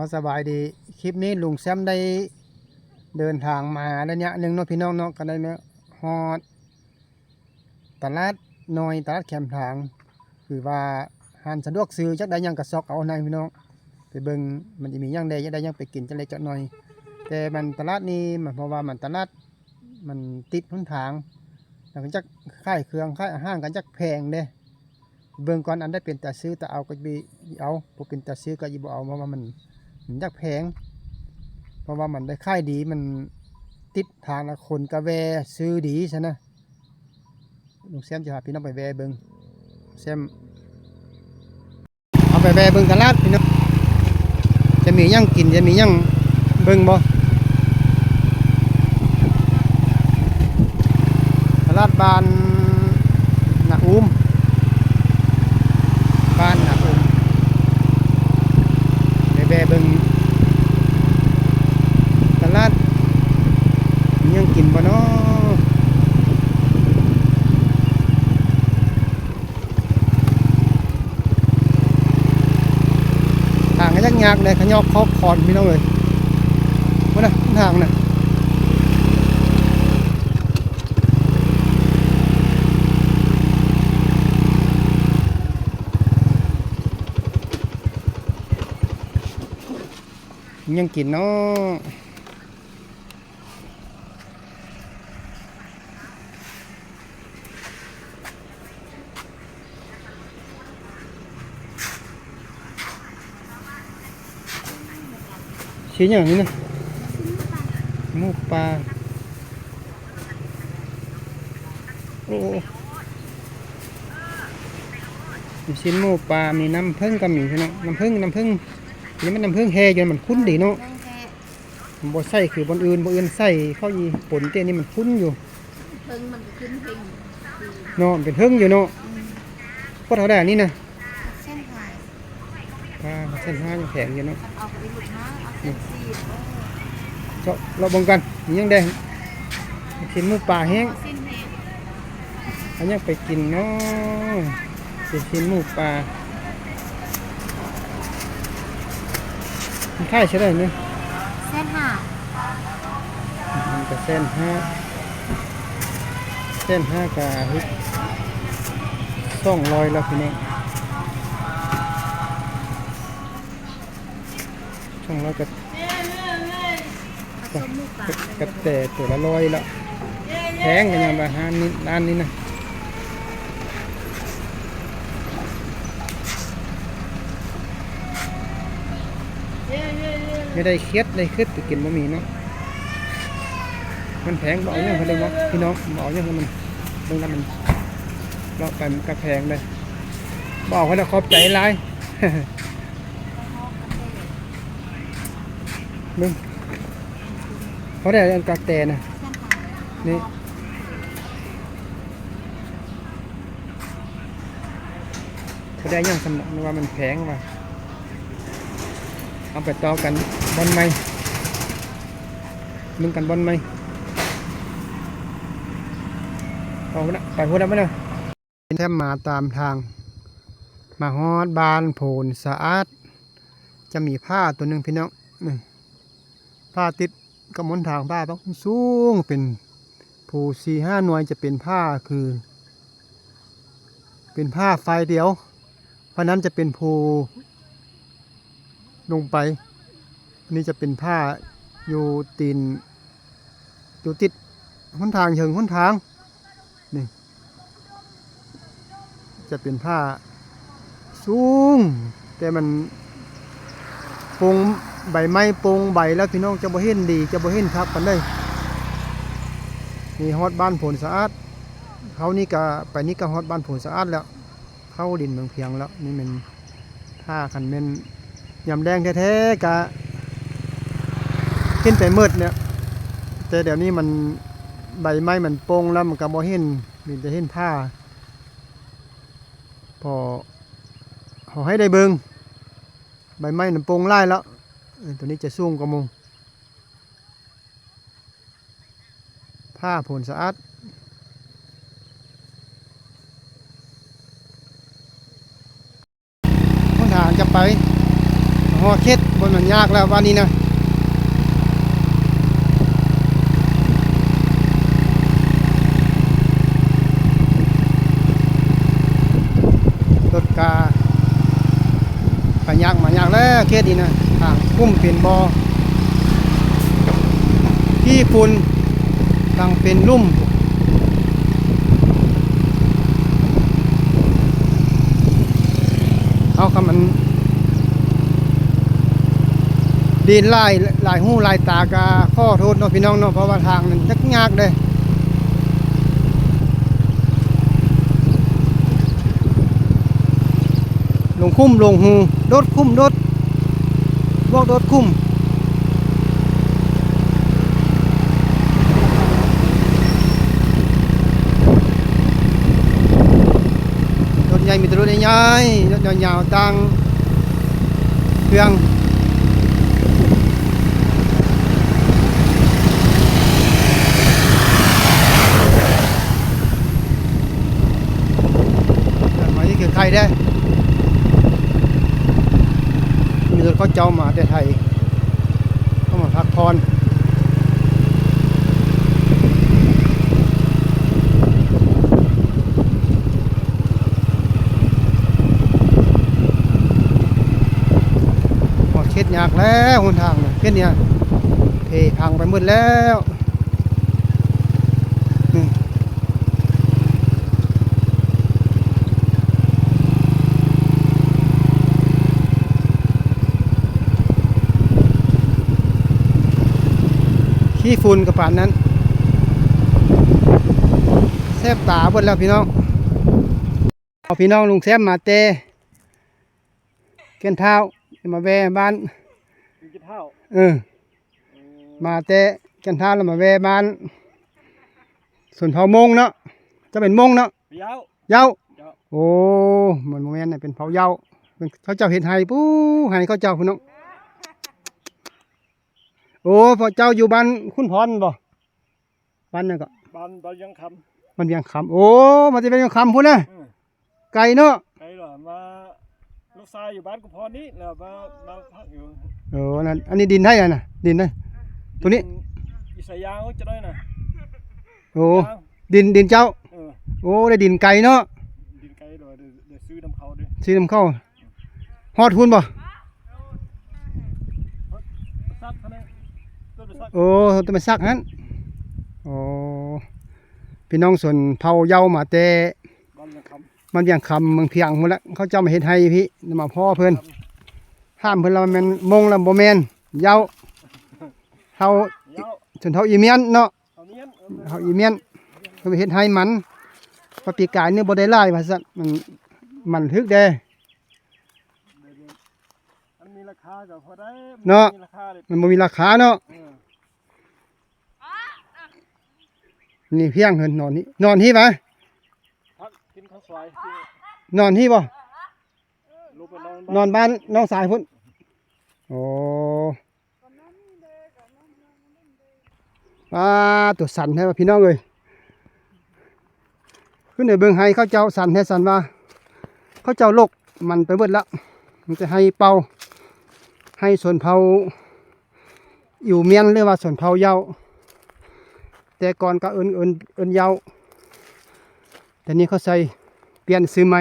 ขอสบายดีคลิปนี้ลุงแซมได้เดินทางมาระยะหนึ่งเนาะพี่น้องเนาะก็ได้มาฮอดตลาดน้อยตลาดแคมทางคือว่าห้านสะดวกซื้อจักได้ยังกระซอกเอาในพี่น้องไปเบิ่งมันจะมียังใดจักได้ยังไปกินจักเล็กจักน้อยแต่มันตลาดนี้มันเพราะว่ามันตลาดมันติดหนทางแล้วก็จักค่ายเครื่องค่ายอาหารกันจักแพงเด้เบิ่งก่อนอันได้เป็นตาซื้อตาเอาก็บีเอาบ่เป็นตาซื้อก็อีบ่เอาเพราะว่ามันจักแพงเพราะว่ามันได้ค่ายดีมันติดทางละคนกะแวซื้อดีใช่นะลุงแซมจะพาพี่น้องไปแวเบิ่งแซมเอาไปแวเบิ่งตลาดพี่น้องจะมียังกินจะมียังเบิ่งบ่ตลาดบ้านนาอุ้มบ้านนาอุ้มไปแวเบิ่งตลาดมียังกินบ่เนาะทางก็ยักยากเลยขยอกคอกคอนพี่น้องเลยว่านะทางน่ะยังกินเนาะชิ้นอย่างนี้นะหมูปลาโอ้มีชิ้นหมูปลามีน้ำผึ้งก็มีพี่น้องน้ำผึ้งนี่มันน้ำผึ้งแห้จนมันคุ้นดีเนาะบ่ใส่คือบนอื่นใส่เข้าอีผลเตี้ยนี่มันคุ้นอยู่เพิ่งมันก็ขึ้นเพิ่งเนาะเป็นผึ้งอยู่เนาะก็เท่าได้นี่นะเส้นหาย เส้น5ยังแข็งอยู่เนาะเอาไปหลุดนะเอาเส้นซีดเราบ่งกันยังแดงกินหมูปลาแห้ง เส้นแห้ง อันยังไปกินเนาะกินหมูปลาค่ายใช่ได้ไหมเส้นหามันก็เส้น5กับฮิต200แล้วพี่น้อง200กับแต่ตัวละ100แล้วแพงกันยังมาหานี่ร้านนี้นะไม่ได้เครียดได้ขึ้นไปกินบะหมี่เนาะมันแพงบอกอย่างเขาเลยเนาะพี่น้องบอกอย่างมันเรื่องนั้นมันเราไปมันก็แพงเลยบอกเขาแล้วขอบใจร้ายมึงเขาได้อันกาแตนะนี่เขาได้ยังสมองว่ามันแพงว่ะเอาไปต่อกันบนไม้มึงกันบนไม้เอาละไปพูดแล้วไหมเนี่ยแทบมาตามทางมาฮอดบานโผนสะอาดจะมีผ้าตัวหนึ่งพี่น้องผ้าติดกระมนทางผ้าต้องสูงเป็นผู4-5 หน่วยจะเป็นผ้าคือเป็นผ้าไฟเดียวเพราะนั้นจะเป็นผูลงไปนี่จะเป็นผ้าอยู่ตีนอยู่ติดหนทางเชิงหนทางนี่จะเป็นผ้าสูงแต่มันปงใบไม้ปงใบแล้วพี่น้องจะบ่เห็นดีจะบ่เห็นทักกันได้นี่ฮอดบ้านโผนสะอาดเขานี่ก็ไปนี่ก็ฮอดบ้านโผนสะอาดแล้วเข้าดินเมืองเพียงแล้วนี่มันผ้าคันเม่นยำแดงแท้ๆกะขึ้นไปมืดเนี่ยแต่เดี๋ยวนี้มันใบไม้มันโป่งแล้วมันก็บ่เห็นมีแต่เห็นผ้าพอเขาให้ได้เบิ่งใบไม้มันโป่งไล่แล้วตัวนี้จะสูงกว่ามุงผ้าโผนสะอาดคนทางจะไป ฮอดเข็ดบ่มันยากแล้ววันนี้นะรถกาไปยากมายากแล้วเข็ดนี่นะทางคุ้มเป็นบ่อที่ฝุ่นตั้งเป็นลุ่มเอาคำมันดินหลายหูหลายตากาข้อโทษเนาะพี่น้องเนาะเพราะว่าทางมันยากเลยลงคุ้มลงหูโดดคุ้มโดดบวกโดดคุ้มรถใหญ่มีแต่รถใหญ่รถยาวๆตั้งเครื่องมาที่เกี่ยวไทยได้มีรถเขาเจ้ามาแต่ไทยเข้ามาพักผ่อนหมดเช็ดยากแล้วหนทางเนี่ยเช็ดเนี่ยเทพังไปหมดแล้วขี้ฝุ่นกับป่านนั้นแซบตาหมดแล้วพี่น้องเอาพี่น้องลุงแซมมาเตะเกินเท้ามาแวบ้านกินข้าวมาเตะเกินเท้าแล้วมาแวบ้านส่วนเผามงเนาะจะเป็นมงเนาะเย้าเย้าโอ้มันโมเมนต์เนี่ยเป็นเผาเย้าเป็นเขาเจ้าเห็ดไห้ปู้ไห้เขาเจ้าพี่น้องโอ้พอเจ้าอยู่บ้านคุณพรบ่บ้านนั่นก็บ้านยังคำมันยังคำโอ้มันจะเป็นยังคำพุ่นนะไก่เนาะไก่เหรอมาลูกชายอยู่บ้านกูพรนี่แล้วมาพักอยู่โอ้นั่นอันนี้ดินไทยน่ะดินนะตัวนี้อิสยางจะได้น่ะโอ้ดินเจ้าโอ้ได้ดินไก่เนาะดินไก่เดี๋ยวซื้อน้ำเข้าด้วยซื้อน้ำเข้าฮอดพุ่นบ่โอ้ต้องไปซักฮั่นโอ้พี่น้องส่วนเผาเย้ามาแต่มันยังคำเมืองเพียงหมดแล้วเขาเจ้ามาเฮ็ดให้พี่มาพ่อเพิ่นห้ามเพิ่นเรามันมงลำบ่แม่นเย้าเฮาส่วนเฮาอีเมียนเนาะเฮาอีเมียนเพิ่นไปเฮ็ดให้มันปฏิกายเนี่ยบ่ได้หลายว่าซั่นมันทึกเด้มันมีราคาก็พอได้เนาะมันบ่มีราคาเนาะนี่เพียงเหินนอนนี่นอนที่ปะกินข้าวซอยนอนที่บ่นอนบ้านน้องสายพุ่นโอ้ตัวสั่นแท้พี่น้องเลยขึ้นในเบื้องไห้เขาเจ้าสั่นแท้สั่นว่าเขาเจ้าโลกมันไปเบิดละมันจะให้เป่าให้ส่วนเผาอยู่เมียนหรือว่าส่วนเผาเยาแต่ก่อนก็เอินเยาแต่นี้เขาใส่เปลี่ยนซื้อใหม่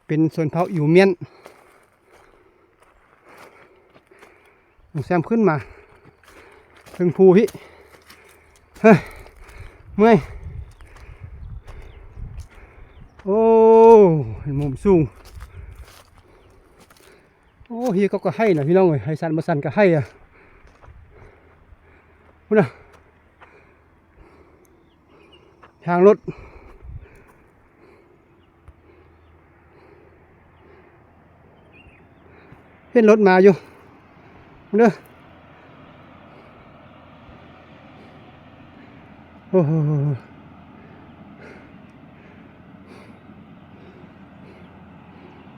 เป็นส่วนเผาอยู่เมียนลุงแซมขึ้นมาถึงภูพี่เฮ้ยเมื่อยโอ้มุมสูงโอ้เฮียก็ให้นะพี่น้องเลยให้สั่นมาสั่นก็ให้อ่ะคุณน่ะทางรถเห็นรถมาอยู่เด้อโอ้โห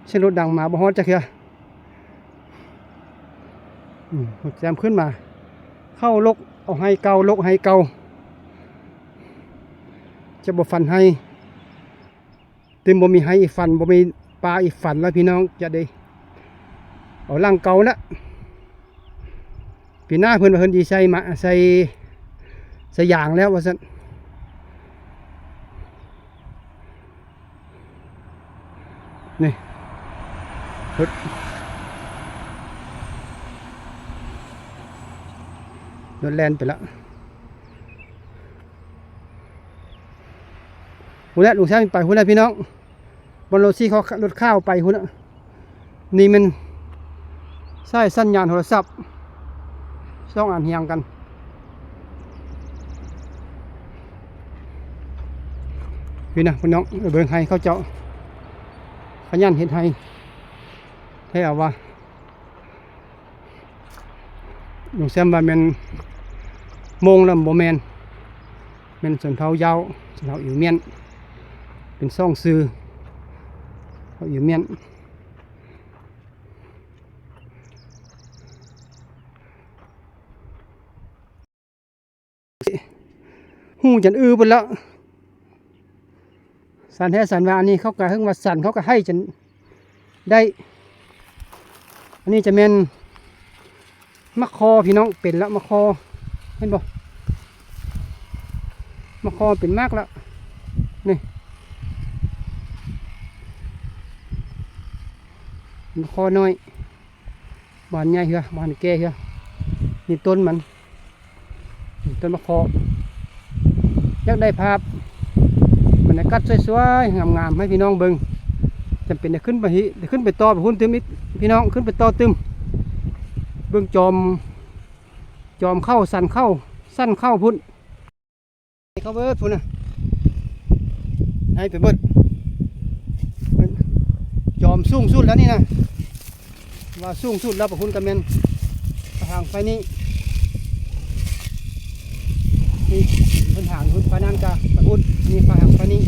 เช่นรถดังมาบ่ฮอดจักเทื่อแซมขึ้นมาเข้าลกเอาให้เกาลกให้เกาจะบ่ฟันให้เต็มบ่มีให้อีกฟันบ่มีปลาอีกฟันแล้วพี่น้องจะได้ เอาลังเก่าละปีหน้าเพิ่นว่าเพิ่นสิใส่มาใส่ยางแล้วว่าซั่นนี่รถแล่นไปละหุ่นละลุงแซมไปหุ่นละพี่น้องบอลโรซี่เขารถข้าวไปหุ่นละนี่มันใช้สัญญาณโทรศัพท์ช่องอ่านเฮียงกันพี่นะพี่น้องเบิ่งให้เขาเจาะขยันเห็นให้เอาว่าลุงแซมว่ามันโมงแล้วโมแมนเป็นส่วนเท้ายาวส่วนเท้าอิ๋วเมียนเป็นซ่องซื้อเขาอิ๋วเมียนหูจันไปแล้วสันแท้สันว่าอันนี้เขาก็เพิ่งว่าสันเขาก็ให้จนได้อันนี้จะเป็นมะคอพี่น้องเป็นแล้วมะคอเห็นบ่มะคอเป็นมากแล้วนี่มะคอน้อยบานใหญ่เหรอบานแก่เหรอนี่ต้นมันนี่ต้นมะคออยากได้ภาพบรรยากาศสวยๆงามๆให้พี่น้องเบิ่งจำเป็นจะขึ้นไปต่อไปหุ้นตึมอีกพี่น้องขึ้นไปต่อตึมเบิ่งจอมเข้าสั้นเข้าพุ่นเขาเบิดพุ่นนะให้ไปเบิดจอมสูงสุดแล้วนี่นะว่าสูงสุดแล้วไปหุ้นกันเมนทางไฟนี้นี่พื้นทางหุ้นไฟนั้นกะไปหุ้นนี่ไฟทางไฟนี้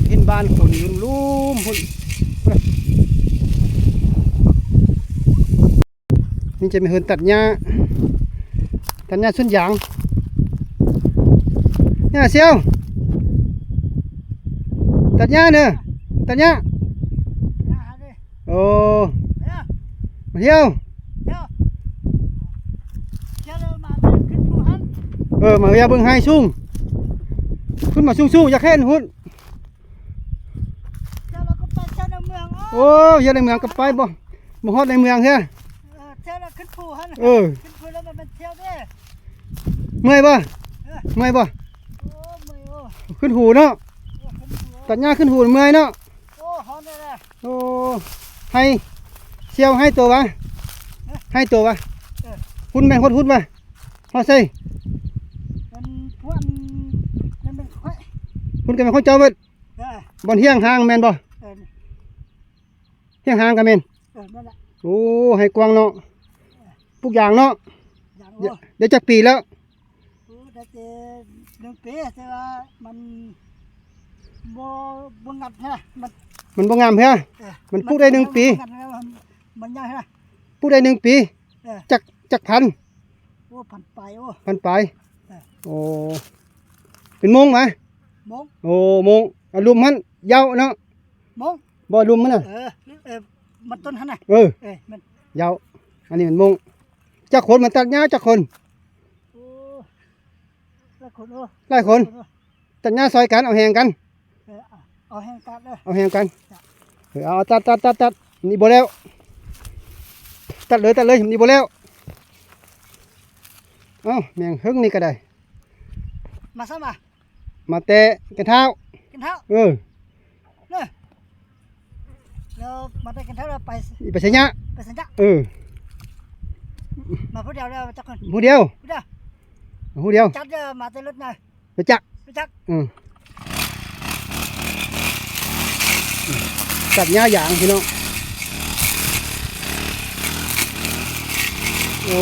เห็นบ้านคนยืนลุ่มพุ่นนี่จะมีเหินตัดหญ้าส่วนยางเนี่ยเซียวตัดหญ้าเนอะตัดหญ้าโอ้มาเที่ยวมาเรียเบิ่งให้สูงขึ้นมาสูงอย่าแค่นหุ่นโอ้ยในเมืองก็ไปบ่ฮอดในเมืองเฮ้ยเที่ยวแล้วขึ้นภูฮันขึ้นภูแล้วมันเป็นเที่ยวด้ เมื่อยบ่โอ้เมื่อยขึ้นหูเนาะตัดหญ้าขึ้นหูเมื่อยเนาะโอ้ฮอนเลยนะโอ้ให้เซียวให้ตัววะหุ่นแม่หุ่นมาฮอดใส่มันพวนมันเป็นค่อยหุ่นกันเป็นคนเจ้าเบิดบอนเฮียงหางแม่นบ่เฮียงหางกันแม่นโอ้ให้กวางเนาะปลูกยางเนาะเดี๋ยวจักปีแล้วได้1 ปีแต่ว่ามันบ่งัดฮะมันบ่งามเฮ้ยมันปลูกได้1 ปีมันยากฮะปลูกได้1 ปีจักพันโอ้พันไปโอ้เป็นมงไหมโอ้มงลุมมันยาวเนาะบ่ลุมมันน่ะมันต้นหั่นน่ะมันยาวอันนี้มันมงจักคนมันตัดหญ้าจักคนโอ้หลายคนตัดหญ้าซอยกันเอาแหงกันเอาแหงกันเอาตัดนี่บ่แล้วตัดเลยนี่บ่แล้วเอ้าแมงหึ่งนี่ก็ได้มาซะมาเตะกันเท้าเนี่ยแล้วมาเตะกันเท้าเราไปสัญญามาผู้เดียวจักคนผู้เดียวจัดมาเตะรถหน่อยไปจักตัดหญ้าอย่างพี่น้องโอ้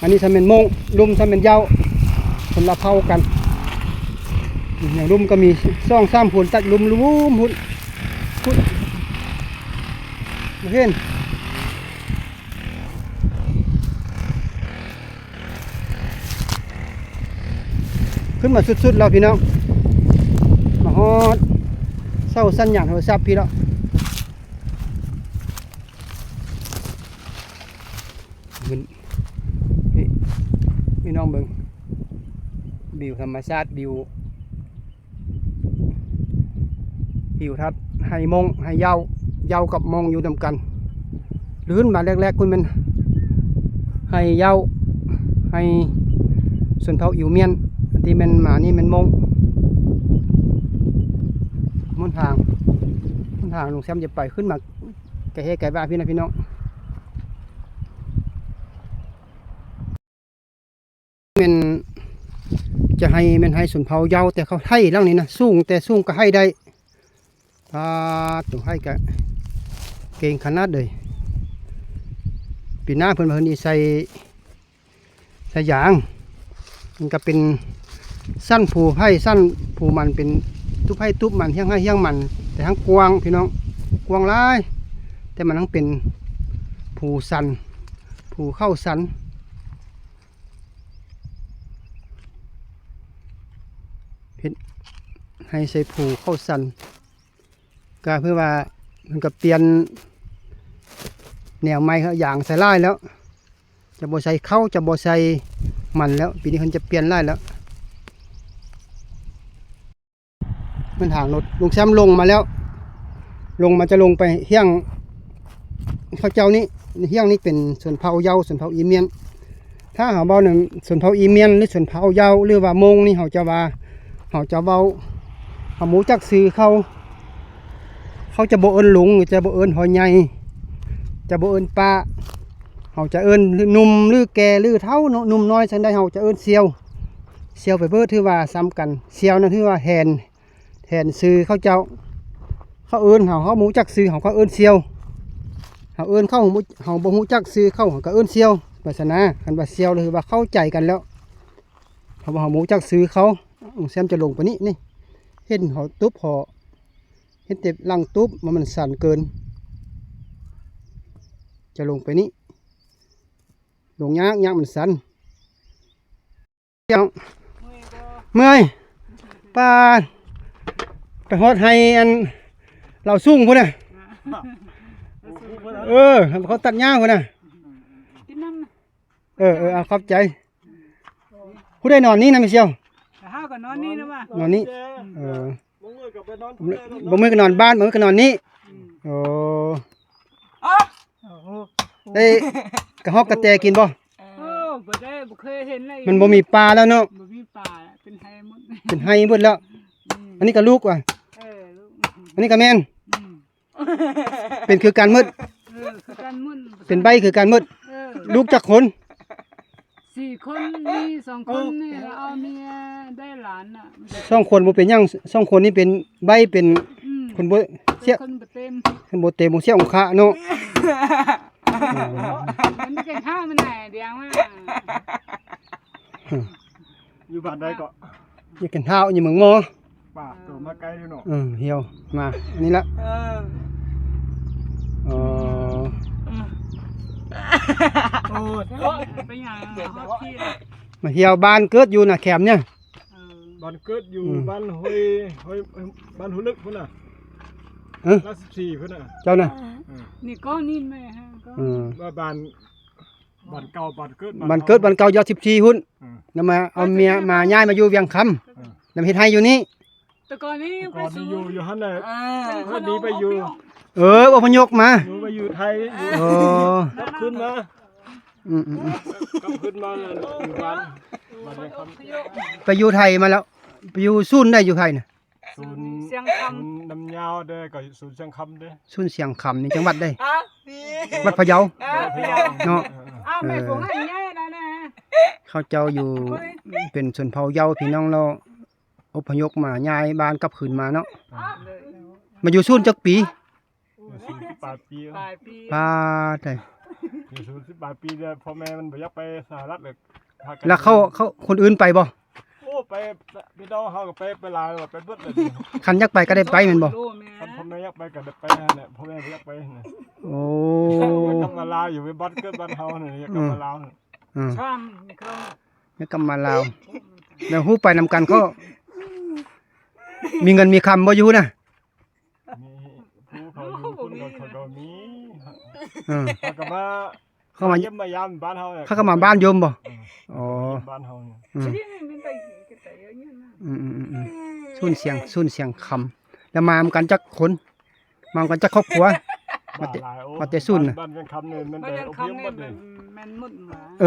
อันนี้ทำเป็นมงลุมทำเป็นยาวคนละเผากันอย่างลุมก็มี2-3ผลตัดลุมหุ่นเห็นขึ้นมาสุดๆแล้วพี่น้องมาฮอดเศร้าสั้นอย่างโทรศัพท์พี่น้อง ขึ้นนี่พี่น้องเบิ่งวิวธรรมชาติวิวทัดให้มงให้เหย้ากับมงอยู่นำกันลื่นมาแรกๆคุณมันให้เหย้าให้ส่วนเผาอิ๋วเมียนที่มันหมานี่มันมงมันทางลุงแซมจะไปขึ้นมาไก่เฮไก่บ้าพี่นะพี่น้องมันจะให้มันให้ส่วนเผาเหย้าแต่เขาให้ล่างนี้นะสูงแต่สูงก็ให้ได้ตัวให้ก็เก่งขนาดเลยปีหน้าเพิ่นนี่ใส่ยางมันก็เป็นสั้นผูให้สั้นผูมันเป็นทุบให้ทุบมันเฮี้ยงให้เฮี้ยงมันแต่ทั้งกวางพี่น้องกวางร้ายแต่มันทั้งเป็นผูสันผูเข้าสันเพ็ดให้ใส่ผูเข้าสันก็เพื่อว่ามันก็เปลี่ยนแนวไม้เขาอย่างใส่ไล่แล้วจะบ่ใส่เข้าจะบ่ใส่มันแล้วปีนี้เขาจะเปลี่ยนไล่แล้วมันห่างรถลุงแซมลงมาแล้วจะลงไปเฮี้ยงเขาเจ้านี้เฮี้ยงนี้เป็นส่วนเผาเหย้าส่วนเผาอีเมียนถ้าเขาเบาหนึ่งส่วนเผาอีเมียนหรือส่วนเผาเหย้าหรือว่ามงนี่เขาจะเบาเขาหมูจักซื้อเขาจะบ่เอิ้นหลุงจะบ่เอิ้นหอยใหญ่จะบ่เอิ้นปลาเขาจะเอิ้นหนุ่มหรือแก่หรือเฒ่าเนาะหนุ่มน้อยสันใดเขาจะเอิ้นเซียวไปเบิดถือว่าซ้ำกันเซียวนั่นถือว่าแทนซื้อเขาเจ้าเขาเอิ้นเขาหมูจักซื้อเขาก็เอิ้นเซียวเขาเอิ้นเขาบ่ฮู้จักซื้อเขาก็เอิ้นเซียวปรัสนาคันว่าเซียวหรือว่าเข้าใจกันแล้วเขาบ่หมูจักซื้อเขาแซมจะลงไปนี่เห็นเขาตุ๊บหอเห็นเต็บลังตุ๊บมันสั่นเกินจะลงไปนี่ลงยากมันสั่นเมื่อยป้าไปฮอดให้อันเราสูงพุ่นน่ะเขาตัดหญ้าพุ่นน่ะเอาขอบใจผู้ได้นอนนี่นะมิเชียว ห้าก็นอนนี่นะว่าน อนนี่บ่มือกับไปนอน บ่มือก็นอนบ้านบ่มือก็นอนนี่โอ้ได้กระฮอกกระแตกินบ่ บ่ได้บ่เคยเห็นเลย มันบ่มีปลาแล้วเนาะ บ่มีป่าเป็นไทยหมด เป็นไห้หมดแล้วอันนี้ก็ลูกว่ะ ลูก อันนี้ก็แม่นเป็นคือการมืด คือการมุ่น เป็นใบคือการมืดลูกจักคน 4 คนมี2 คนนี่เอาเมียได้หลานน่ะ 2 คนบ่เป็นหยัง2 คนนี้เป็นใบเป็นคนบ่เสีย คนบ่เต็ม คนบ่เต็มบ่เสียองค์คะเนาะ มันไม่เป็นข้าวมันไหนเดียวว่า อยู่บ้านใดก็ อยากกินข้าวอยู่เมืองมอ ป่าตัวมาไกลอยู่เนาะ เหี่ยวมาอันนี้ละอ๋อ โอ้ย ไปหยังฮอดที่ มาเหี่ยวบ้านเกิดอยู่น่ะแคมเนี่ย บ้านเกิดอยู่บ้านห้วยบ้านหุลึกพุ่นน่ะราช14พุ่นน่ะ เจ้าน่ะ นี่ก็นี่แม่ฮะก็ ว่าบ้านเก่าบ้านเกิด บ้านเกิดบ้านเก่ายอด14หุ้นแล้วมาเอาเมียมาย้ายมาอยู่เวียงคำแล้วเฮ็ดให้อยู่นี่ แต่ก่อนนี้ ก่อนนี่อยู่หั่นน่ะเพิ่นหนีไปอยู่ อพยพมา อยู่ไปอยู่ไทย โอ้ กลับขึ้นมา อืม กลับขึ้นมาอยู่บ้านยังคำ ไปอยู่ไทยมาแล้วไปอยู่ศูนย์ได้อยู่ไทยน่ะ ศูนย์น้ำยาวเด้อก็ศูนย์เชียงคำเด้อ ศูนย์เสียงคำนี่จังหวัดได้วัดพะเยาเนาะ แม่ผมให้ง่ายแล้วนะ เขาเจ้าอยู่เป็นชนเผ่าเยาพี่น้องเราอพยพมาย้ายบ้านกลับคืนมาเนาะมาอยู่ศูนย์จักปี 18 ปี ปลายปี ป้าได้ อยู่ศูนย์18 ปีเด้อพ่อแม่มันบ่อยากไปสหรัฐเลยพากัน แล้วเขาคนอื่นไปบ่ โอ้ไปพี่น้องเฮาก็ไปลาวไปเบิดเลย คันอยากไปก็ได้ไปแม่นบ่ พ่อแม่อยากไปก็ได้ไปนั่นแหละพ่อแม่บ่อยากไปนั่น โอ้ กลับมาลาวอยู่ไปบ้านเกิดบ้านเฮานี่อยากกลับมาลาว ช่างเขา อยากกลับมาลาวแล้วฮู้ไปนำกันก็มีเงินมีคำบ่อยู่นะ มีผู้เขาอยู่คุณเขาก็มี เออ เขาก็มา เข้ามา เยี่ยมมายามบ้านเฮาเนี่ย เขาก็มาบ้านโยมบ่ อ๋อ บ้านเฮาเนี่ย อืม Jadi mình tay kita ya nya na. อืมสุ่นเสียงคำแล้วมากันจักคนมากันจักครอบครัว บ้านหลายโอ้ มาแต่สุ่นน่ะ บ้านเวียงคำเนี่ยมัน Ba ได้ yang อพย kham พหม ni ดเลย men mut ma. เอ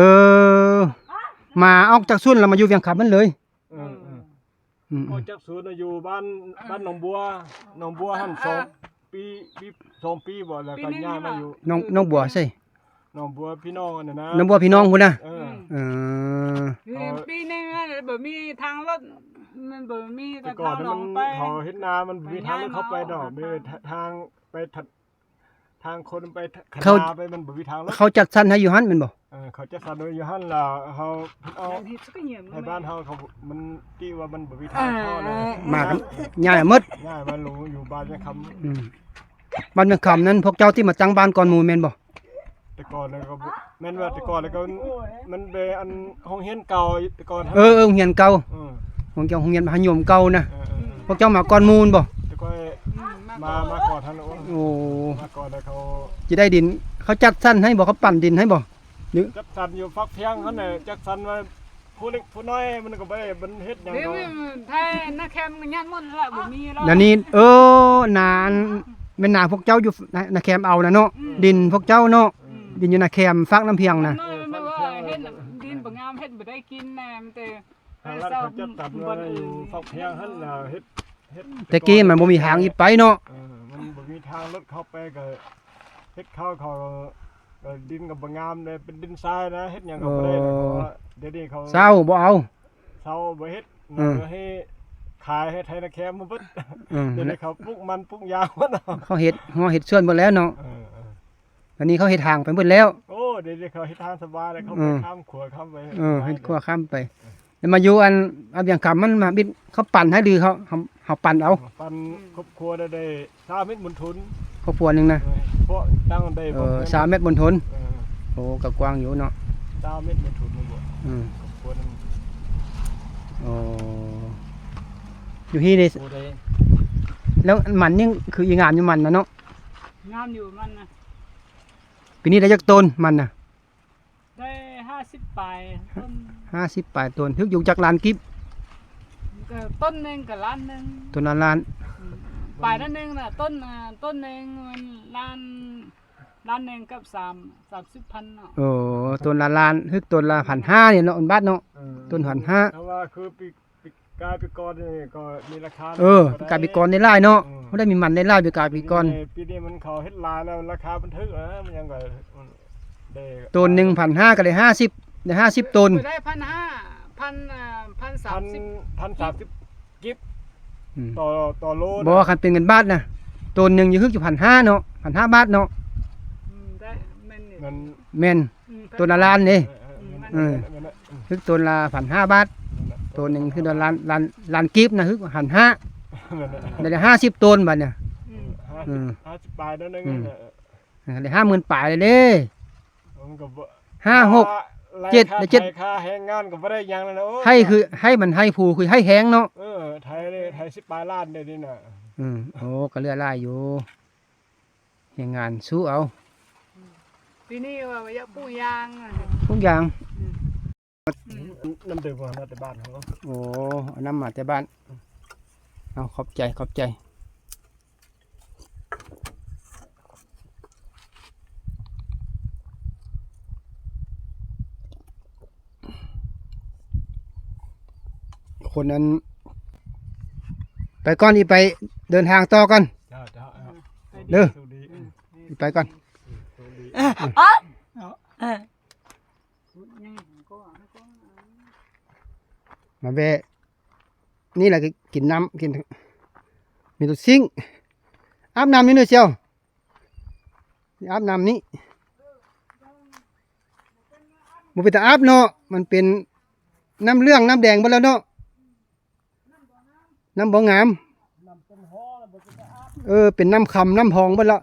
อ มาออกจากสุ่นแล้วมาอยู่เวียงคำมันเลย เออ อืม ออกจากศูนย์น่ะอยู่บ้านหนองบัวหั่น2 ปีบ่แล้วก็ย้ายมาอยู่ น้องบัวใช่ หนองบัวพี่น้องน่ะนะ น้องบัวพี่น้องพุ่นน่ะ เออ เออ Pi ni ba mi thang lótมันบ่มี แต่ ก็ ก่อน ทาง นั้น ล มั ง น ไป เขาเฮ็ดนามันบ่มีทางเข้าไปดอกมีทางไปทางคนไปขนาไปมันบ่มีทางรถ เขาจัดสรรให้อยู่หั่นแม่นบ่ เขาจะสั่นไว้อยู่หั่นล่ะเฮาเอา ที่สุกเนี่ย ให้บ้านเฮาเขามันที่ว่ามันบ่มีทางเข้าเลย มากันย้ายหมด ง่ายมาลงอยู่บ้านยังคำ อืมบ้านเวียงคำนั้นพวกเจ้าที่มาตั้งบ้านก่อนหมู่แม่นบ่ แต่ก่อนแล้วก็แม่นว่าแต่ก่อนแล้วก็มันเป็นอันห้องเฮียนเก่าแต่ก่อน เออโรงเรียนเก่า เออ โรงเรียนมหานิยมเก่านะ เออ พวกเจ้ามาก่อนหมู่นบ่ แต่ก็มาก่อนท่านโอ้ โอ้ มาก่อนแล้วเขา จะได้ดิน เขาจัดสรรให้บ่เขาปั่นดินให้บ่ จัดสรรอยู่ฟักเพียงเขาเนี่ยจัดสรรว่าผู้เล็กผู้น้อยมันก็บ่ได้มันเฮ็ดหยัง เดี๋ยว ก็ ไทยนักแคมยันหมดละบ่มีแล้ว แล้วนี่นานแม่นนาพวกเจ้าอยู่นาแคมเอานะเนาะดินพวกเจ้าเนาะดินอยู่นาแคมฟักน้ำเพียงนะ ไม่ว่าเฮ็ดดินบ่งามเฮ็ดบ่ได้กินแน่มันแต่ ทางรัฐเขาจัดสรรว่าอยู่ฟักเพียงหั่นน่ะเฮ็ด แต่กี้มันบ่มีทางอีกไปเนาะ มันบ่มีทางรถเข้าไปก็เฮ็ดเข้าเขาก็ดินก็บ่งามเลยเป็นดินทรายนะเฮ็ดหยังก็บ่ได้เลยเพราะว่าเดี๋ยวนี้เขา เศร้าบ่เอา เซาบ่เฮ็ด อืม ให้ขายให้ไทยนาแคมมาเบิด อืม เดี๋ยวนี้เขาปลูกมันปลูกยางหมดเนาะ เขาเฮ็ดส่วนหมดแล้วเนาะอันนี้เขาเฮ็ดทางไปหมดแล้ว โอ้เดี๋ยวนี้เขาเฮ็ดทางสบายเลยเขา อื ไป ม ข้ามขัวข้ามไป เฮ็ดขั้วข้ามไปแล้วมาอยู่อันอย่างกำมันมาบิดเขาปั่นให้หรือเขาปั่นเอา ปันครอบครัวได้3เม็ดบุญทุน ครอบครัวหนึงนะ เพราะตั้งได้บ่ 3 เมตรบนทน เออ โอ้ก็กว้างอยู่เนาะ 3เม็ดบุญทุนนี่บ่ อืม ครอบครัวนึง โอ้อยู่ที่นี่ โอ้ได้ แล้วมันนี่คืออีงามอยู่มันนะเนาะ งามอยู่มันนะ ปีนี้ได้จักต้นมันน่ะ ได้50ปลายต้น 50ปลายต้นทึกอยู่จักล้านกิบ ก็ต้นนึงก็ล้านนึง ต้นละล้าน ปลายนั้นนึงน่ะต้นนึงมันล้านนึงกับ30,000เนาะ โอ้ต้นละล้านทึกต้นละ1,500เนี่ยเนาะอันบาทเนาะ ต้น1,500 เพราะว่าคือปีกายปีก่อนนี่ก็มีราคา กาบิกรได้หลายเนาะเขาได้มีมันได้หลายไปกาบิกร ปีนี้มันเขาเฮ็ดลายแล้วราคามันถึกมันยังก็ได้ ต้น1,500ก็ได้50ได้50ต้น ได้1,30 กิฟ อืม ต่อโล บ่คันเป็นเงินบาทนะต้นหนึงอยู่คืออยู่1,500เนาะ1,500บาทเนาะ ได้แม่นนี่ มัน แม่นต้นละล้านนี่ เออ คือต้นละ1,500บาทต้นหนึงคือต้นล้านกิฟนะคือ1,500ได้50ต้นบัดเนี่ย 50 ปลายนั่นนึง ได้50,000ปลายเลยเด้ มันก็บ่ 5 6 7ได้7 ค่าแรงงานก็บ่ได้หยังแล้วนะโอ้ ให้คือให้มันให้ผู้คือให้แห้งเนาะ ไทย10 ปลายล้านได้นี่น่ะ โอ้ก็เหลือหลายอยู่เฮ็ดงานสู้เอา ปีนี้ว่าอยากปลูกยางอะ ทุกอย่าง น้ำดื่มมาแต่บ้านเขา โอ้เอาน้ำมาแต่บ้านเอาขอบใจคนนั้นไปก่อนอีไปเดินทางต่อกัน จ้า เด้อ สวัสดี อีไปก่อน สวัสดี มาแวะนี่แหละก็กินน้ำกินมีตัวซิงค์อาบน้ำนี่เนอะเชียวอาบน้ำนี้มันเป็นแต่อาบเนาะมันเป็นน้ำเรื่องน้ำแดงไปแล้วเนาะน้ำบ่งามเป็นน้ำคำน้ำพองไปแล้ว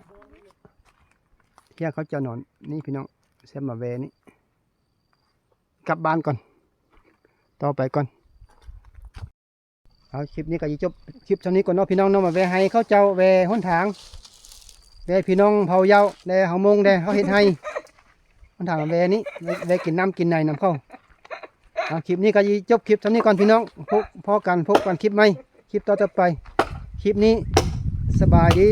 แค่เขาจะนอนนี่พี่น้องเซมมาแวนี่กลับบ้านก่อนต่อไปก่อนเอาคลิปนี้ก็จะจบคลิปเท่านี้ก่อนเนาะพี่น้องเนาะมาแวให้เขาเจ้าแวหนทางแวพี่น้องเผาเยาแวเฮามงแดเขาเฮ็ดให้ มันทางแวนี้แวกินน้ำกินในน้ำเข้าคลิปนี้ก็จบคลิปเท่านี้ก่อนพี่น้องพบกันคลิปใหม่คลิปต่อไปคลิปนี้สบายดี